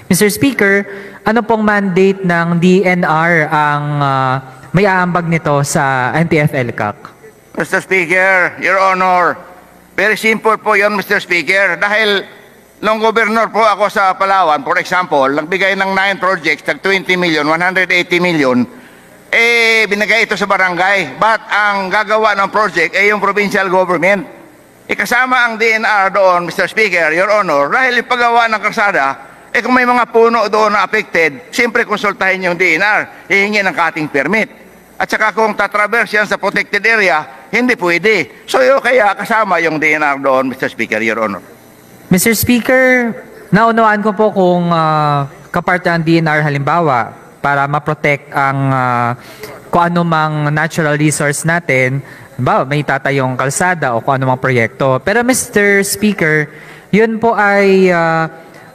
Mr. Speaker, ano pong mandate ng DNR ang may aambag nito sa NTF-ELCAC? Mr. Speaker, Your Honor, very simple po yun, Mr. Speaker. Dahil nung gobernur po ako sa Palawan, for example, nagbigay ng 9 projects, tag 20 million, 180 million, binigay ito sa barangay. But ang gagawa ng project ay yung provincial government. Kasama ang DNR doon, Mr. Speaker, Your Honor, dahil yung paggawa ng kalsada, kung may mga puno doon na affected, siyempre konsultahin yung DNR, hihingi ng cutting permit. At saka kung tatraverse yan sa protected area, hindi pwede. So kaya kasama yung DNR doon, Mr. Speaker, Your Honor. Mr. Speaker, naunawaan ko po kung kaparte ang DNR halimbawa para ma-protect ang kung ano mang natural resource natin, halimbawa may tatayong kalsada o kung ano mang proyekto. Pero Mr. Speaker, yun po ay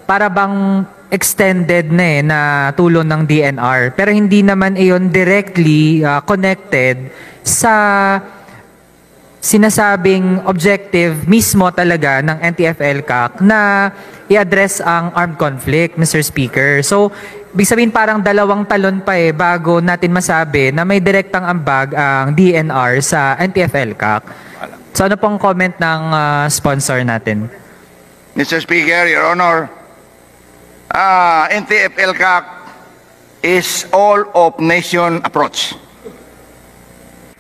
para bang extended na tulong ng DNR. Pero hindi naman iyon directly connected sa sinasabing objective mismo talaga ng NTF-ELCAC na i-address ang armed conflict, Mr. Speaker. So, ibig sabihin parang dalawang talon pa bago natin masabi na may direktang ambag ang DNR sa NTF-ELCAC. So, ano pong comment ng sponsor natin? Mr. Speaker, Your Honor, NTF-ELCAC is all-of-nation approach.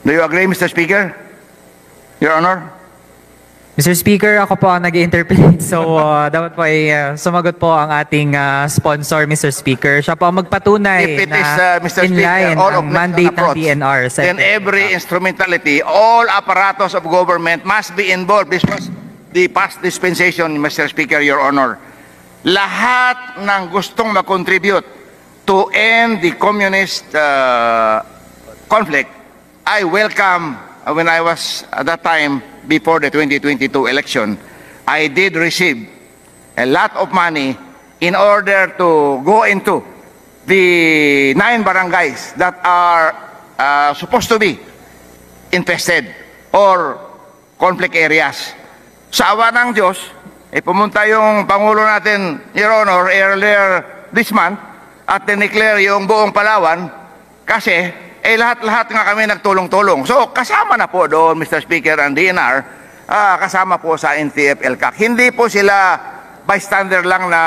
Do you agree, Mr. Speaker? Your Honor? Mr. Speaker, ako po ang nag-interpret. So, dapat po ay sumagot po ang ating sponsor, Mr. Speaker. Siya po ang magpatunay If it na is, Mr. in-line Speaker, ang mandate ng DNR. Then every instrumentality, all apparatus of government must be involved. This was the past dispensation, Mr. Speaker, Your Honor. Lahat ng gustong makontribute to end the communist conflict, I welcome. When I was at that time before the 2022 election, I did receive a lot of money in order to go into the 9 barangays that are supposed to be infested or conflict areas. Sa awa ng Diyos, pumunta yung Pangulo natin, Your Honor, earlier this month at dineclare yung buong Palawan kasi lahat-lahat nga kami nagtulong-tulong. So, kasama na po doon, Mr. Speaker, ang DNR, kasama po sa NTF-ELCAC. Hindi po sila bystander lang na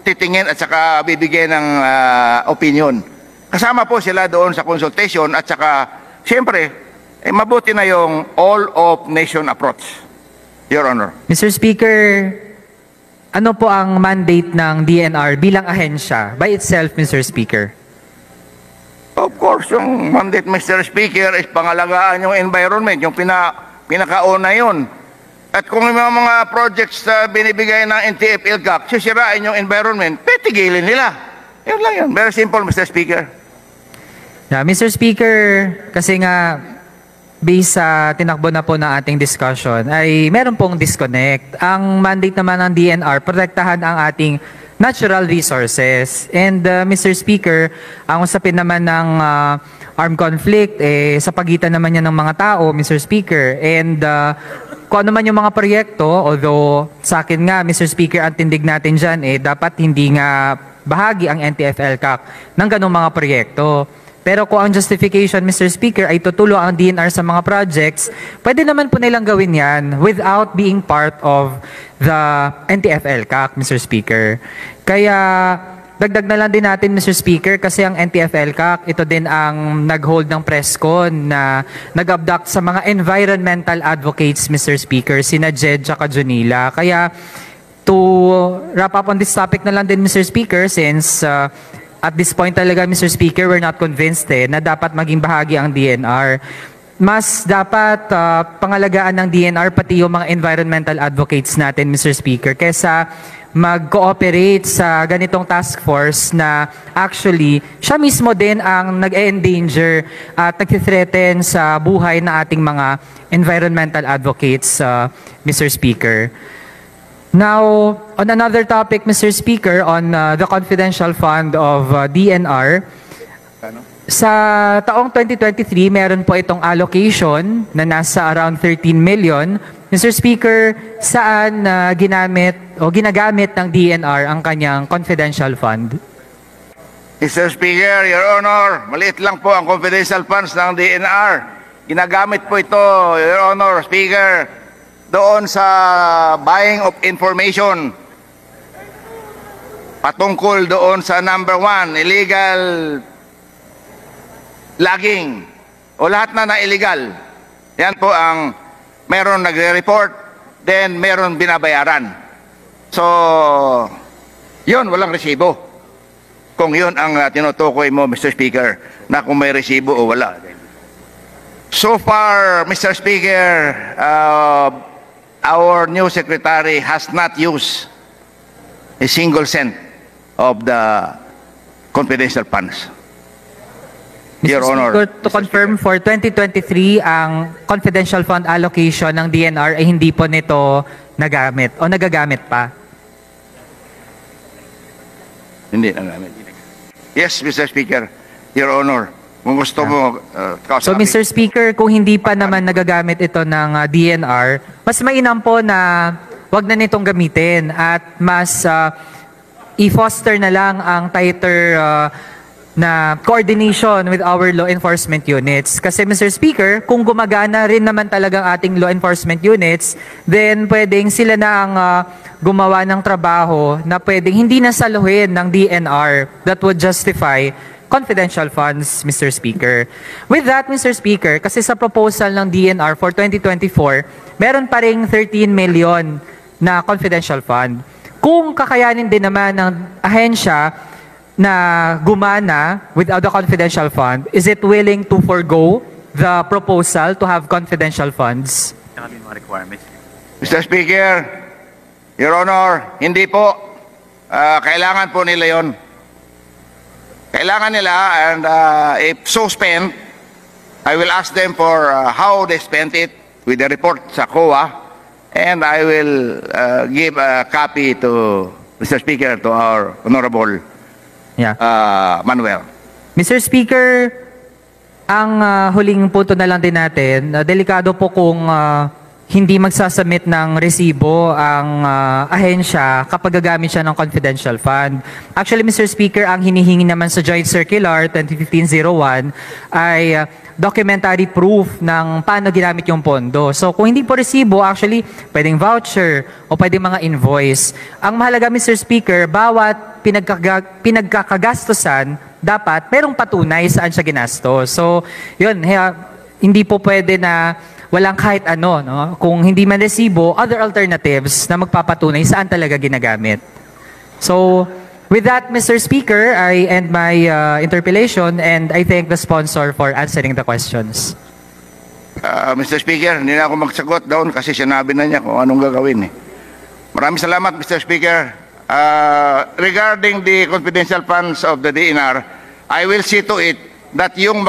titingin at saka bibigyan ng opinion. Kasama po sila doon sa consultation at saka, siyempre, mabuti na yung all-of-nation approach, Your Honor. Mr. Speaker, ano po ang mandate ng DNR bilang ahensya by itself, Mr. Speaker? Of course, yung mandate, Mr. Speaker, is pangalagaan yung environment, yung pinakauna yun. At kung may mga projects na binibigay ng NTF-ELCAC, sisirain yung environment, petigilin nila. Yun lang yun. Very simple, Mr. Speaker. Yeah, Mr. Speaker, kasi nga, based sa tinakbo na po ng ating discussion, ay meron pong disconnect. Ang mandate naman ng DNR, protektahan ang ating natural resources. And Mr. Speaker, ang usapin naman ng armed conflict, sa pagitan naman yan ng mga tao, Mr. Speaker. And kung ano man yung mga proyekto, although sa akin nga, Mr. Speaker, ang tindig natin dyan, dapat hindi nga bahagi ang NTF-ELCAC ng ganong mga proyekto. Pero kung ang justification, Mr. Speaker, ay tutulong ang DNR sa mga projects, pwede naman po nilang gawin yan without being part of the NTF-ELCAC, Mr. Speaker. Kaya dagdag na lang din natin, Mr. Speaker, kasi ang NTF-ELCAC, ito din ang nag-hold ng press con na nag-abduct sa mga environmental advocates, Mr. Speaker, sina Jed at Junila. Kaya to wrap up on this topic na lang din, Mr. Speaker, since at this point talaga, Mr. Speaker, we're not convinced na dapat maging bahagi ang DNR. Mas dapat pangalagaan ng DNR pati yung mga environmental advocates natin, Mr. Speaker, kesa mag-cooperate sa ganitong task force na actually siya mismo din ang nag-endanger at nag-threaten sa buhay na ating mga environmental advocates, Mr. Speaker. Now, on another topic, Mr. Speaker, on the confidential fund of DNR, Sa taong 2023, meron po itong allocation na nasa around 13 million. Mr. Speaker, saan ginamit o ginagamit ng DNR ang kanyang confidential fund? Mr. Speaker, Your Honor, maliit lang po ang confidential funds ng DNR. Ginagamit po ito, Your Honor, Speaker, doon sa buying of information patungkol doon sa number 1, illegal logging o lahat na illegal. Yan po ang meron nagre-report, then meron binabayaran. So, yun, walang resibo. Kung yun ang tinutukoy mo, Mr. Speaker, na kung may resibo o wala. So far, Mr. Speaker, our new secretary has not used a single cent of the confidential funds. Your Mr. Honor, Speaker, to confirm for 2023, ang confidential fund allocation ng DNR ay hindi po nito nagamit o nagagamit pa. Hindi nagamit. Yes, Mr. Speaker, Your Honor, kung gusto mo So Mr. Speaker, kung hindi pa naman nagagamit ito ng DNR, mas mainam po na wag na nitong gamitin at mas i-foster na lang ang tighter na coordination with our law enforcement units. Kasi Mr. Speaker, kung gumagana rin naman talagang ating law enforcement units, then pwedeng sila na ang gumawa ng trabaho na pwedeng hindi na saluhin ng DNR that would justify confidential funds, Mr. Speaker. With that, Mr. Speaker, kasi sa proposal ng DNR for 2024, meron pa ring 13 million na confidential fund. Kung kakayanin din naman ng ahensya na gumana without the confidential fund, is it willing to forgo the proposal to have confidential funds? Mr. Speaker, Your Honor, hindi po. Kailangan po nila yon. Kailangan nila, and if so spent, I will ask them for how they spent it with the report sa COA, and I will give a copy to Mr. Speaker, to our Honorable Manuel. Mr. Speaker, ang huling punto na lang din natin, delikado po kung hindi magsasubmit ng resibo ang ahensya kapag gagamit siya ng confidential fund. Actually, Mr. Speaker, ang hinihingi naman sa Joint Circular 2015-01 ay documentary proof ng paano ginamit yung pondo. So, kung hindi po resibo, actually, pwedeng voucher o pwedeng mga invoice. Ang mahalaga, Mr. Speaker, bawat pinagkakagastusan, dapat merong patunay saan siya ginastos. So, yun, hindi po pwede na walang kahit ano, no? Kung hindi man resibo, other alternatives na magpapatunay saan talaga ginagamit. So, with that, Mr. Speaker, I end my interpellation and I thank the sponsor for answering the questions. Mr. Speaker, hindi na ako magsagot doon kasi sinabi na niya kung anong gagawin. Maraming salamat, Mr. Speaker. Regarding the confidential funds of the DNR, I will see to it that yung